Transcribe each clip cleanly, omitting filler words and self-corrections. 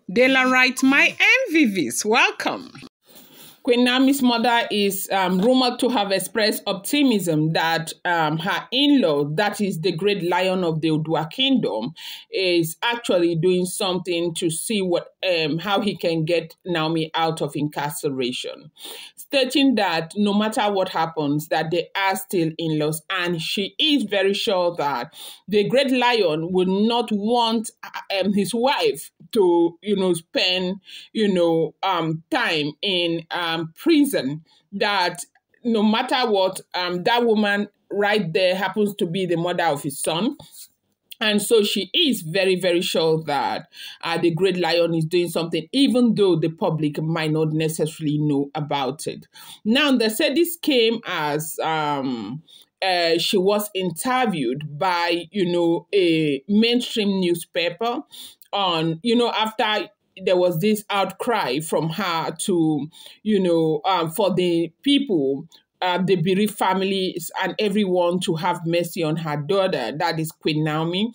De la right, my MVVs, welcome. Queen Naomi's mother is rumored to have expressed optimism that her in-law, that is the great lion of the Odua kingdom, is actually doing something to see what how he can get Naomi out of incarceration, stating that no matter what happens, that they are still in-laws, and she is very sure that the great lion would not want his wife to, spend, time in prison, that no matter what, that woman right there happens to be the mother of his son. And so she is very, very sure that the great lion is doing something, even though the public might not necessarily know about it. Now, they said this came as she was interviewed by, a mainstream newspaper on, after there was this outcry from her to, for the people, the bereaved families and everyone to have mercy on her daughter, that is Queen Naomi,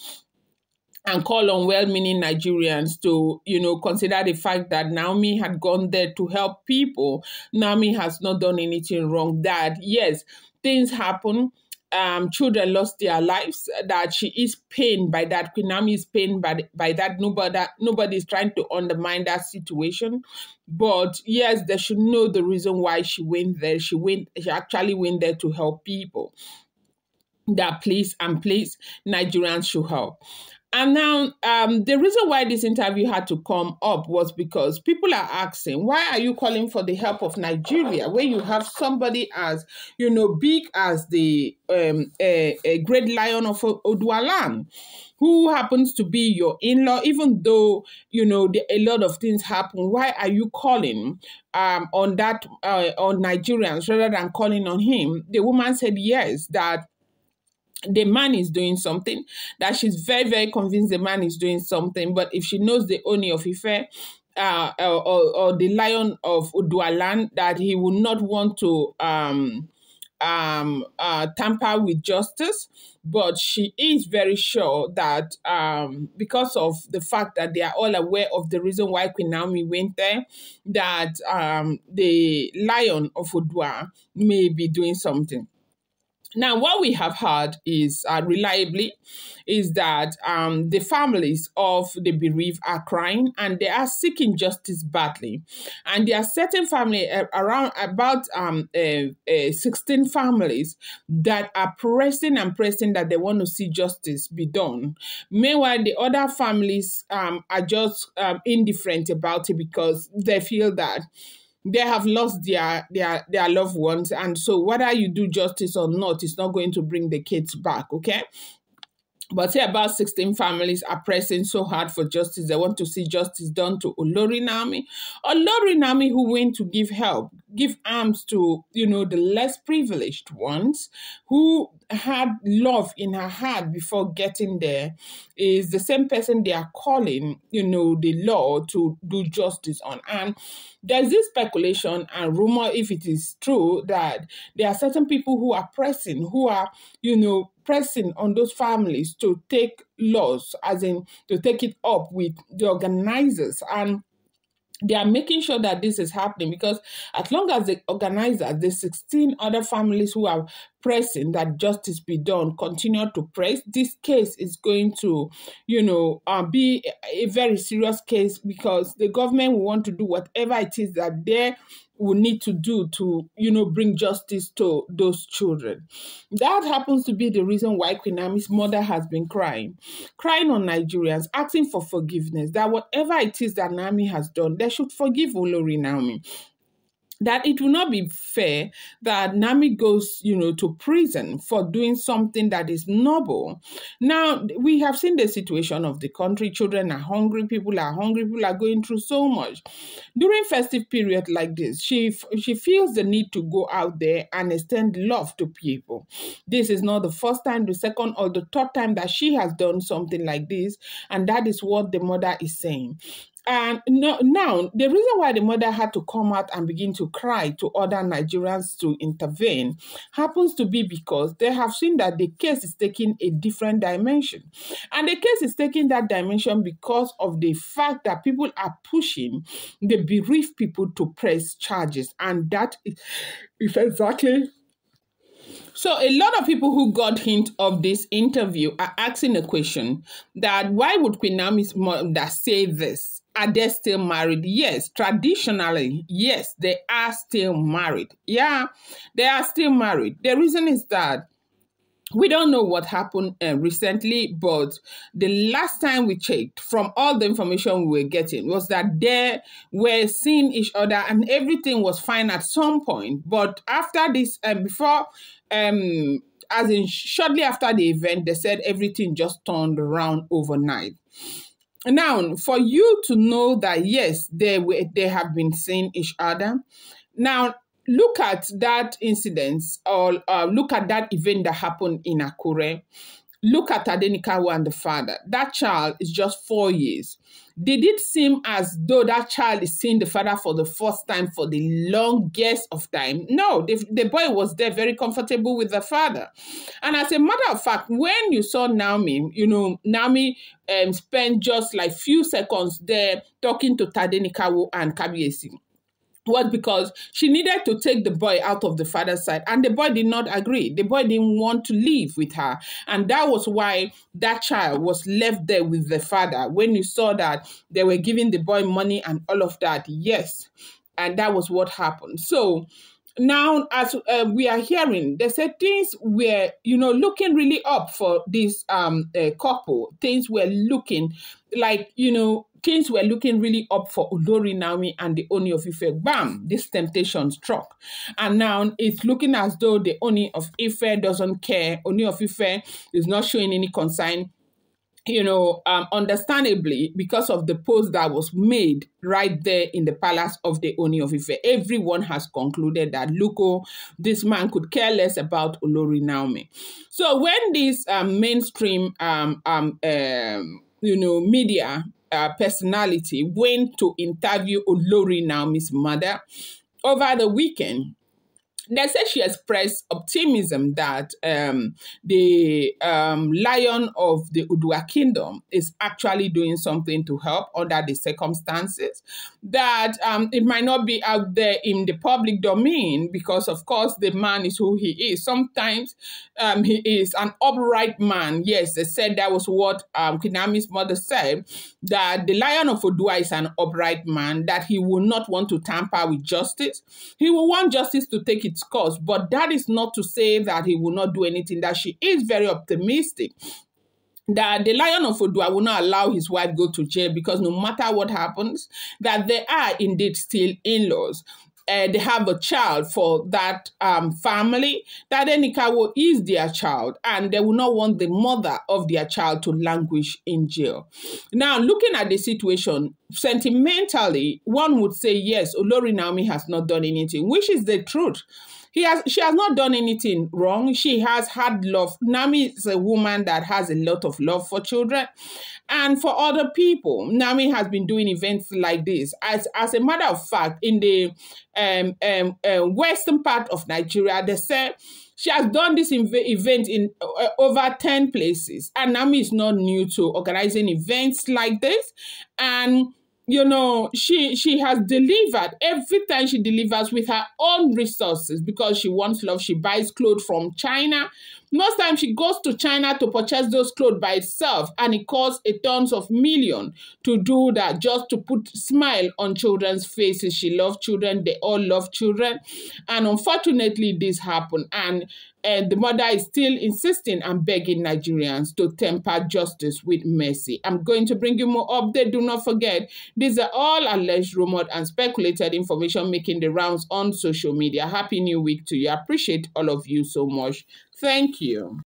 and call on well-meaning Nigerians to, consider the fact that Naomi had gone there to help people. Naomi has not done anything wrong. That, yes, things happen. Children lost their lives, that she is pained by that. Queen Naomi is pained by that. Nobody is trying to undermine that situation. But yes, they should know the reason why she went there. She actually went there to help people. That please Nigerians should help. And now, the reason why this interview had to come up was because people are asking, why are you calling for the help of Nigeria when you have somebody as, big as the a great lion of Odua land, who happens to be your in-law, even though, a lot of things happen? Why are you calling on Nigerians rather than calling on him? The woman said yes, that the man is doing something, that she's very, very convinced the man is doing something. But if she knows the Ooni of Ife or the lion of Odua land, that he will not want to tamper with justice. But she is very sure that because of the fact that they are all aware of the reason why Queen Naomi went there, that the lion of Odua may be doing something. Now, what we have heard is reliably is that the families of the bereaved are crying and they are seeking justice badly. And there are certain families, around about 16 families, that are pressing that they want to see justice be done. Meanwhile, the other families are just indifferent about it because they feel that they have lost their loved ones, and so whether you do justice or not, it's not going to bring the kids back, okay? But say about 16 families are pressing so hard for justice. They want to see justice done to Olori Naomi. Olori Naomi, who went to give help, give arms to, the less privileged ones, who had love in her heart before getting there, is the same person they are calling, the law to do justice on. And there's this speculation and rumor, if it is true, that there are certain people who are pressing, who are, pressing on those families to take laws, as in to take it up with the organizers. And they are making sure that this is happening because as long as the organizers, the 16 other families who are pressing that justice be done, continue to press, this case is going to, be a very serious case, because the government will want to do whatever it is that they will need to do to, bring justice to those children. That happens to be the reason why Queen Naomi's mother has been crying on Nigerians, asking for forgiveness, that whatever it is that Naomi has done, they should forgive Olori Naomi. That it will not be fair that Naomi goes, to prison for doing something that is noble. Now, we have seen the situation of the country. Children are hungry, people are going through so much. During festive period like this, she feels the need to go out there and extend love to people. This is not the first time, the second or the third time that she has done something like this, and that is what the mother is saying. And no, now, the reason why the mother had to come out and begin to cry to other Nigerians to intervene happens to be because they have seen that the case is taking a different dimension. And the case is taking that dimension because of the fact that people are pushing the bereaved people to press charges. And that is exactly. So a lot of people who got hint of this interview are asking a question that why would Queen Naomi's mother say this? Are they still married? Yes, traditionally, yes, they are still married. Yeah, they are still married. The reason is that we don't know what happened recently, but the last time we checked, from all the information we were getting, was that they were seeing each other and everything was fine at some point. But after this, as in shortly after the event, they said everything just turned around overnight. Now, for you to know that, yes, they have been seeing each other. Now, look at that incident or look at that event that happened in Akure. Look at Tadenikawa and the father. That child is just 4 years. Did it seem as though that child is seeing the father for the first time for the longest of time? No, the boy was there very comfortable with the father. And as a matter of fact, when you saw Naomi, Naomi spent just like few seconds there talking to Tadenikawa and Kabiesi. Was because she needed to take the boy out of the father's side, and the boy did not agree. The boy didn't want to leave with her, and that was why that child was left there with the father. When you saw that they were giving the boy money and all of that, yes, and that was what happened. So now, as we are hearing, they said things were, looking really up for this couple. Things were looking like, things were looking really up for Olori Naomi and the Ooni of Ife. Bam! This temptation struck. And now it's looking as though the Ooni of Ife doesn't care. Ooni of Ife is not showing any concern. Understandably, because of the post that was made right there in the palace of the Ooni of Ife, everyone has concluded that, look, this man could care less about Olori Naomi. So when this mainstream, media personality went to interview Olori Naomi's mother over the weekend, they said she expressed optimism that the lion of the Udua kingdom is actually doing something to help under the circumstances, that it might not be out there in the public domain because, of course, the man is who he is. Sometimes he is an upright man. Yes, they said that was what Queen Naomi's mother said, that the lion of Udua is an upright man, that he will not want to tamper with justice. He will want justice to take its course, but that is not to say that he will not do anything, that she is very optimistic that the lion of Odua will not allow his wife go to jail, because no matter what happens, that they are indeed still in-laws. They have a child for that family, that Enikawo is their child, and they will not want the mother of their child to languish in jail. Now, looking at the situation, sentimentally, one would say, yes, Olori Naomi has not done anything, which is the truth. She has not done anything wrong. She has had love. Naomi is a woman that has a lot of love for children and for other people. Naomi has been doing events like this. As a matter of fact, in the western part of Nigeria, they say she has done this event in over 10 places. And Naomi is not new to organizing events like this. And she has delivered. Every time she delivers with her own resources, because she wants love. She buys clothes from China. Most times she goes to China to purchase those clothes by itself, and it costs a tons of millions to do that, just to put smile on children's faces. She loves children. They all love children. And unfortunately, this happened. And the mother is still insisting and begging Nigerians to temper justice with mercy. I'm going to bring you more updates. Do not forget, these are all alleged, rumored, and speculated information making the rounds on social media. Happy New Week to you. I appreciate all of you so much. Thank you.